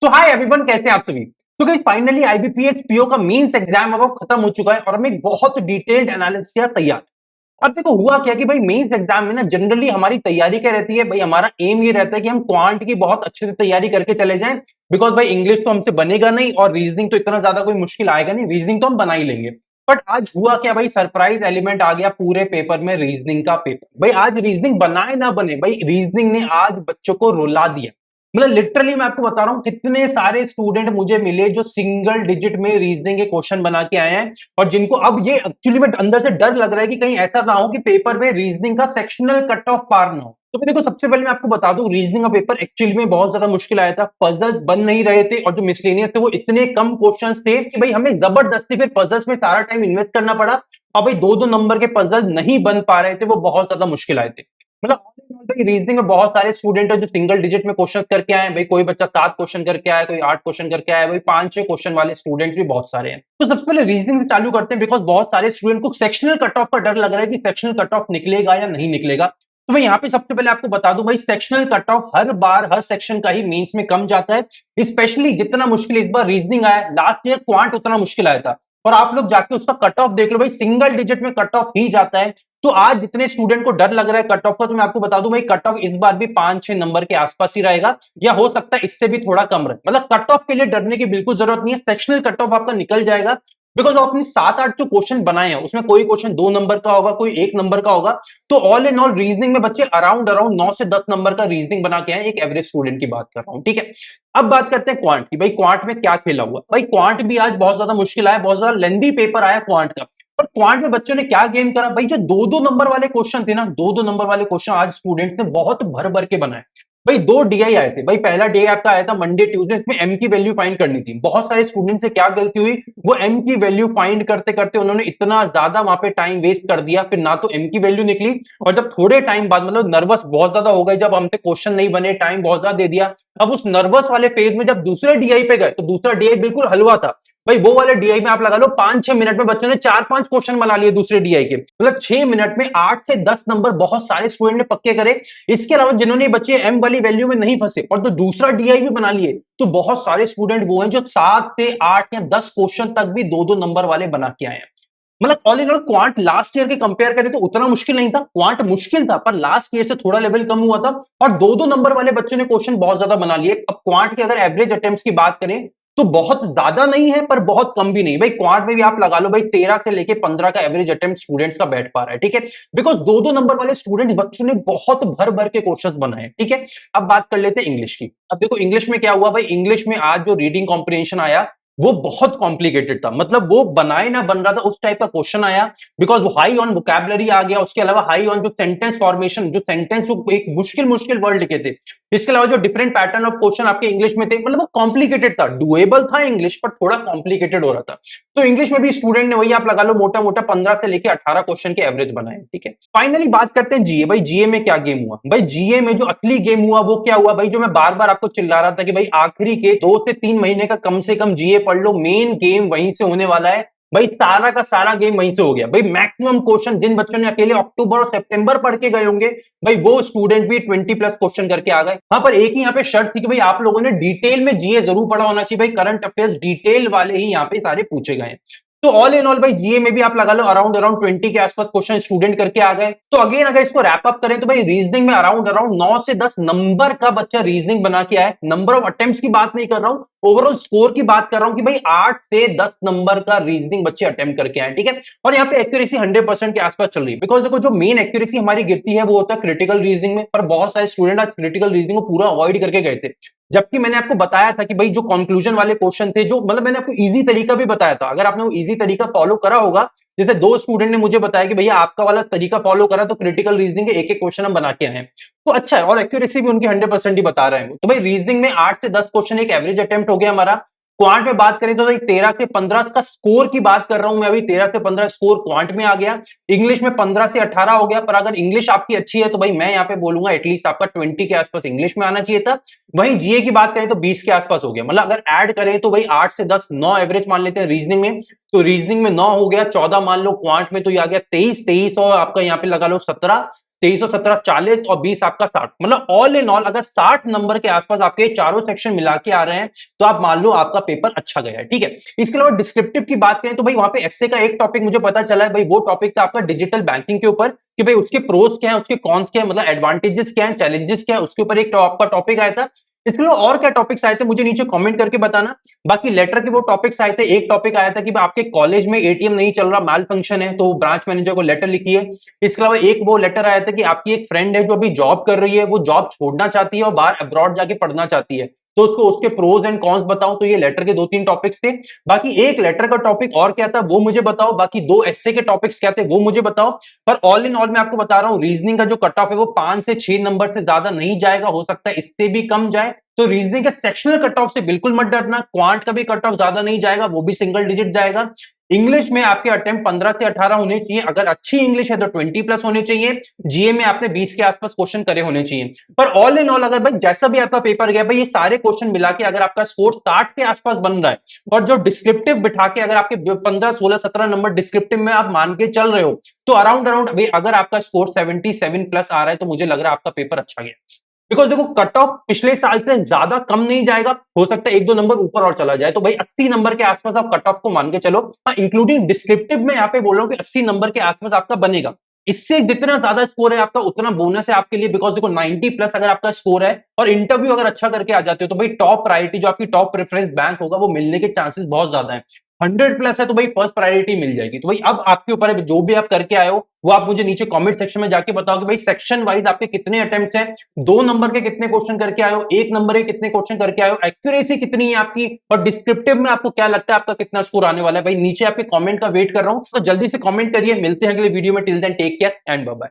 सो hi everyone, कैसे हैं आप सभी। तो गाइस फाइनली आईबीपीएस पीओ का मेंस एग्जाम अब खत्म हो चुका है और हमें बहुत डिटेल्ड एनालिसिस तैयार। अब देखो हुआ क्या कि भाई मेंस एग्जाम में ना जनरली हमारी तैयारी क्या रहती है भाई, हमारा एम ये रहता है कि हम क्वांट की बहुत अच्छे से तैयारी करके चले जाएं। बिकॉज भाई इंग्लिश तो हमसे बनेगा नहीं और रीजनिंग तो इतना ज्यादा कोई मुश्किल आएगा नहीं, रीजनिंग तो हम बना ही लेंगे। बट आज हुआ क्या भाई, सरप्राइज एलिमेंट आ गया पूरे पेपर में, रीजनिंग का पेपर। भाई आज रीजनिंग बनाए ना बने, भाई रीजनिंग ने आज बच्चों को रुला दिया। मतलब लिटरली मैं आपको बता रहा हूं कितने सारे स्टूडेंट मुझे मिले जो सिंगल डिजिट में रीजनिंग के क्वेश्चन बना के आए हैं और जिनको अब ये एक्चुअली में अंदर से डर लग रहा है कि कहीं ऐसा ना हो कि पेपर में रीजनिंग का सेक्शनल कट ऑफ पार ना हो। तो देखो सबसे पहले मैं आपको बता दूं, रीजनिंग का पेपर एक्चुअली में बहुत ज्यादा मुश्किल आया था, पजल्स बन नहीं रहे थे और जो मिसलेनियस थे वो इतने कम क्वेश्चंस थे कि भाई हमें जबरदस्ती फिर पजल्स में सारा टाइम इन्वेस्ट करना पड़ा और भाई दो दो नंबर के पजल नहीं बन पा रहे थे, वो बहुत ज्यादा मुश्किल आए थे। मतलब रीजनिंग में बहुत सारे स्टूडेंट है जो सिंगल डिजिट में क्वेश्चन करके आए। भाई कोई बच्चा 7 क्वेश्चन करके आया, कोई 8 क्वेश्चन करके आया, भाई 5-6 क्वेश्चन वाले स्टूडेंट भी बहुत सारे हैं। तो सबसे पहले रीजनिंग से चालू करते हैं बिकॉज बहुत सारे स्टूडेंट को सेक्शनल कट ऑफ का डर लग रहा है कि सेक्शनल कट ऑफ निकलेगा या नहीं निकलेगा। तो मैं यहाँ पे सबसे पहले आपको बता दूं भाई, sectional cut of her bar her section का ही मेंस में कम जाता है। स्पेशली जितना मुश्किल इस बार रीजनिंग आया, लास्ट ईयर क्वांट उतना मुश्किल आया था और आप लोग जाके उसका कट ऑफ देख लो भाई, सिंगल डिजिट में कट ऑफ ही जाता है। तो आज जितने स्टूडेंट को डर लग रहा है कट ऑफ का, तो मैं आपको बता दूं भाई कट ऑफ इस बार भी 5-6 नंबर के आसपास ही रहेगा या हो सकता है इससे भी थोड़ा कम रहे। मतलब कट ऑफ के लिए डरने की बिल्कुल जरूरत नहीं है, सेक्शनल कट ऑफ आपका निकल जाएगा। बिकॉज आपने 7-8 जो क्वेश्चन बनाए हैं उसमें कोई क्वेश्चन 2 नंबर का होगा, कोई 1 नंबर का होगा। तो ऑल इन ऑल रीजनिंग में बच्चे अराउंड अराउंड 9 से 10 नंबर का रीजनिंग बना के आए, एक एवरेज स्टूडेंट की बात कर रहा हूं, ठीक है। अब बात करते हैं क्वांट की। भाई क्वांट में क्या खेला हुआ, भाई क्वांट भी आज बहुत ज्यादा मुश्किल आया, बहुत ज्यादा लेंदी पेपर आया क्वांट का। और क्वांट में बच्चों ने क्या गेम करा भाई, जो 2-2 नंबर वाले क्वेश्चन थे ना, 2-2 नंबर वाले क्वेश्चन आज स्टूडेंट्स ने बहुत भर भर के बनाए। भाई 2 डीआई आए थे। भाई पहला डीआई आपका आया था मंडे ट्यूसडे, इसमें एम की वैल्यू फाइंड करनी थी। बहुत सारे स्टूडेंट से क्या गलती हुई, वो एम की वैल्यू फाइंड करते करते उन्होंने इतना ज्यादा वहां पे टाइम वेस्ट कर दिया, फिर ना तो एम की वैल्यू निकली और जब थोड़े टाइम बाद मतलब नर्वस बहुत ज्यादा हो गए, जब हमसे क्वेश्चन नहीं बने, टाइम बहुत ज्यादा दे दिया। अब उस नर्वस वाले फेज में जब दूसरे डीआई पे गए तो दूसरा डीआई बिल्कुल हलवा था। भाई वो वाले डीआई में आप लगा लो 5-6 मिनट में बच्चों ने 4-5 क्वेश्चन बना लिए दूसरे डीआई के। मतलब 6 मिनट में 8 से 10 नंबर बहुत सारे स्टूडेंट ने पक्के करे। इसके अलावा जिन्होंने बच्चे एम वाली वैल्यू में नहीं फंसे और तो दूसरा डीआई भी बना लिए, तो बहुत सारे स्टूडेंट वो हैं जो 7 से 8 या 10 क्वेश्चन तक भी 2-2 नंबर वाले बना के आए हैं। मतलब all in all quant last year के कंपेयर करें तो उतना मुश्किल नहीं था, क्वांट मुश्किल था पर लास्ट ईयर से थोड़ा लेवल कम हुआ था और 2-2 नंबर वाले बच्चों ने क्वेश्चन बहुत ज्यादा बना लिए। अब क्वांट के अगर एवरेज अटेम्प्ट्स की बात करें तो बहुत ज्यादा नहीं है पर बहुत कम भी नहीं। भाई क्वांट में भी आप लगा लो भाई 13 से लेके 15 का एवरेज अटेम्प्ट स्टूडेंट्स का बैठ पा रहा है, ठीक है। बिकॉज 2-2 नंबर वाले स्टूडेंट बच्चों ने बहुत भर भर के क्वेश्चंस बनाए, ठीक है। अब बात कर लेते हैं इंग्लिश की। अब देखो इंग्लिश में क्या हुआ भाई, इंग्लिश में आज जो रीडिंग कॉम्प्रिहेंशन आया वो बहुत कॉम्प्लिकेटेड था। मतलब वो बनाए ना बन रहा था उस टाइप का क्वेश्चन आया। बिकॉज वो हाई ऑन वोकैबुलरी आ गया, उसके अलावा हाई ऑन जो सेंटेंस फॉर्मेशन, जो सेंटेंस जो एक मुश्किल मुश्किल वर्ड लिखे थे, इसके अलावा जो डिफरेंट पैटर्न ऑफ क्वेश्चन आपके इंग्लिश में थे, मतलब वो कॉम्प्लिकेटेड था। डुएबल था इंग्लिश पर थोड़ा कॉम्प्लिकेटेड हो रहा था। तो इंग्लिश में भी स्टूडेंट ने वही आप लगा लो मोटा मोटा 15 से लेके 18 क्वेश्चन के एवरेज बनाए, ठीक है। फाइनली बात करते हैं जीए। भाई जीए में क्या गेम हुआ, भाई जीए में जो असली गेम हुआ वो क्या हुआ भाई, जो मैं बार बार आपको चिल्ला रहा था कि भाई आखिरी के 2 से 3 महीने का कम से कम जीए पढ़ लो, मेन गेम वहीं से होने वाला है। भाई सारा का सारा गेम वहीं से हो गया। भाई मैक्सिमम क्वेश्चन जिन बच्चों ने अकेले अक्टूबर और सितंबर पढ़ के गए होंगे, भाई वो स्टूडेंट भी 20+ क्वेश्चन करके आ गए। हाँ पर एक ही यहाँ पे शर्त थी कि भाई आप लोगों ने डिटेल में जीए जरूर पढ़ा होना चाहिए। भाई करंट अफेयर्स डिटेल वाले ही यहाँ पे सारे पूछे गए। तो ऑल इन ऑल भाई जीए में भी आप लगा लो अराउंड अराउंड 20 के आसपास क्वेश्चन स्टूडेंट करके आ गए। तो अगेन अगर इसको रैप अप करें तो भाई रीजनिंग में अराउंड अराउंड 9 से 10 नंबर का बच्चा रीजनिंग बना के आए। नंबर ऑफ अटेम्प्ट्स की बात नहीं कर रहा हूं, ओवरऑल स्कोर की बात कर रहा हूं कि भाई 8 से 10 नंबर का रीजनिंग बच्चे अटेम्प्ट करके आए, ठीक है। और यहाँ पे एक्यूरेसी 100% के आसपास चल रही है। बिकॉज देखो जो मेन एक्यूरेसी हमारी गिरती है वो होता है क्रिटिकल रीजनिंग में, पर बहुत सारे स्टूडेंट आज क्रिटिकल रीजनिंग को पूरा अवॉइड करके गए थे। जबकि मैंने आपको बताया था कि भाई जो कंक्लूजन वाले क्वेश्चन थे, जो मतलब मैंने आपको इजी तरीका भी बताया था, अगर आपने वो इजी तरीका फॉलो करा होगा, जैसे 2 स्टूडेंट ने मुझे बताया कि भैया आपका वाला तरीका फॉलो करा तो क्रिटिकल रीजनिंग के एक एक क्वेश्चन हम बना के आए हैं, तो अच्छा है। और एक्यूरेसी भी उनकी 100% ही बता रहे हैं। तो भाई रीजनिंग में 8 से 10 क्वेश्चन एक एवरेज अटेम्प्ट हो गया हमारा। क्वांट में बात करें तो भाई 13 से 15 का स्कोर की बात कर रहा हूं मैं, अभी 13 से 15 स्कोर क्वांट में आ गया। इंग्लिश में 15 से 18 हो गया, पर अगर इंग्लिश आपकी अच्छी है तो भाई मैं यहाँ पे बोलूंगा एटलीस्ट आपका 20 के आसपास इंग्लिश में आना चाहिए था। वहीं जीए की बात करें तो 20 के आसपास हो गया। मतलब अगर ऐड करें तो भाई 8 से 10 9 एवरेज मान लेते हैं रीजनिंग में, तो रीजनिंग में 9 हो गया, 14 मान लो क्वांट में, तो ये आ गया 23 और आपका यहाँ पे लगा लो 17। 23 और 17 40 और 20 आपका 60, मतलब ऑल इन ऑल अगर 60 नंबर के आसपास आपके चारों सेक्शन मिला के आ रहे हैं तो आप मान लो आपका पेपर अच्छा गया है, ठीक है। इसके अलावा डिस्क्रिप्टिव की बात करें तो भाई वहां पे एसए का एक टॉपिक मुझे पता चला है भाई, वो टॉपिक था आपका डिजिटल बैंकिंग के ऊपर कि भाई उसके प्रोज क्या है, उसके कॉन्स क्या है, मतलब एडवांटेजेस क्या है, चैलेंजेस क्या है, उसके ऊपर एक आपका टॉपिक आया था। इसके अलावा और क्या टॉपिक्स आए थे मुझे नीचे कमेंट करके बताना। बाकी लेटर के वो टॉपिक्स आए थे, एक टॉपिक आया था कि आपके कॉलेज में एटीएम नहीं चल रहा, मैल फंक्शन है, तो ब्रांच मैनेजर को लेटर लिखिए। इसके अलावा एक वो लेटर आया था कि आपकी एक फ्रेंड है जो अभी जॉब कर रही है, वो जॉब छोड़ना चाहती है और बाहर अब्रॉड जाके पढ़ना चाहती है, तो उसको उसके प्रोज एंड कॉन्स बताओ। तो ये लेटर के 2-3 टॉपिक्स थे। बाकी एक लेटर का टॉपिक और क्या था वो मुझे बताओ, बाकी 2 एस्से के टॉपिक्स क्या थे वो मुझे बताओ। पर ऑल इन ऑल मैं आपको बता रहा हूं रीजनिंग का जो कट ऑफ है वो 5 से 6 नंबर से ज्यादा नहीं जाएगा, हो सकता है इससे भी कम जाए। तो रीजनिंग के सेक्शनल कट ऑफ से बिल्कुल मत डरना, क्वांट का भी कट ऑफ ज्यादा नहीं जाएगा, वो भी सिंगल डिजिट जाएगा। इंग्लिश में आपके अटेम्प्ट 15 से 18 होने चाहिए, अगर अच्छी इंग्लिश है तो 20 प्लस होने चाहिए। जीए में आपने 20 के आसपास क्वेश्चन करे होने चाहिए। पर ऑल इन ऑल अगर भाई जैसा भी आपका पेपर गया भाई, ये सारे क्वेश्चन मिला के अगर आपका स्कोर 60 के आसपास बन रहा है और जो डिस्क्रिप्टिव बिठा के अगर आपके 15 16 17 नंबर डिस्क्रिप्टिव में आप मान के चल रहे हो, तो अराउंड अराउंड अगर आपका स्कोर 77 प्लस आ रहा है तो मुझे लग रहा है आपका पेपर अच्छा गया। बिकॉज देखो कट ऑफ पिछले साल से ज्यादा कम नहीं जाएगा, हो सकता है 1-2 नंबर ऊपर और चला जाए, तो भाई 80 नंबर के आसपास आप कट ऑफ को मान के चलो। हाँ, इंक्लूडिंग डिस्क्रिप्टिव में यहाँ पे बोल रहा हूँ कि 80 नंबर के आसपास आपका बनेगा। इससे जितना ज्यादा स्कोर है आपका उतना बोनस है आपके लिए, बिकॉज देखो 90 प्लस अगर आपका स्कोर है और इंटरव्यू अगर अच्छा करके आ जाते हो तो भाई टॉप प्रायोरिटी जो आपकी टॉप प्रेफरेंस बैंक होगा वो मिलने के चांसेस बहुत ज्यादा है। 100 प्लस है तो भाई फर्स्ट प्रायोरिटी मिल जाएगी। तो भाई अब आपके ऊपर है, जो भी आप करके आए हो वो आप मुझे नीचे कमेंट सेक्शन में जाके बताओ कि भाई सेक्शन वाइज आपके कितने अटेम्प्ट्स हैं, 2 नंबर के कितने क्वेश्चन करके आए हो, 1 नंबर के कितने क्वेश्चन करके आए हो, एक्यूरेसी कितनी है आपकी, और डिस्क्रिप्टिव में आपको क्या लगता है आपका कितना स्कोर आने वाला है। भाई नीचे आपके कमेंट का वेट कर रहा हूं, तो जल्दी से कमेंट करिए। मिलते हैं अगले वीडियो में, till then take care and bye bye.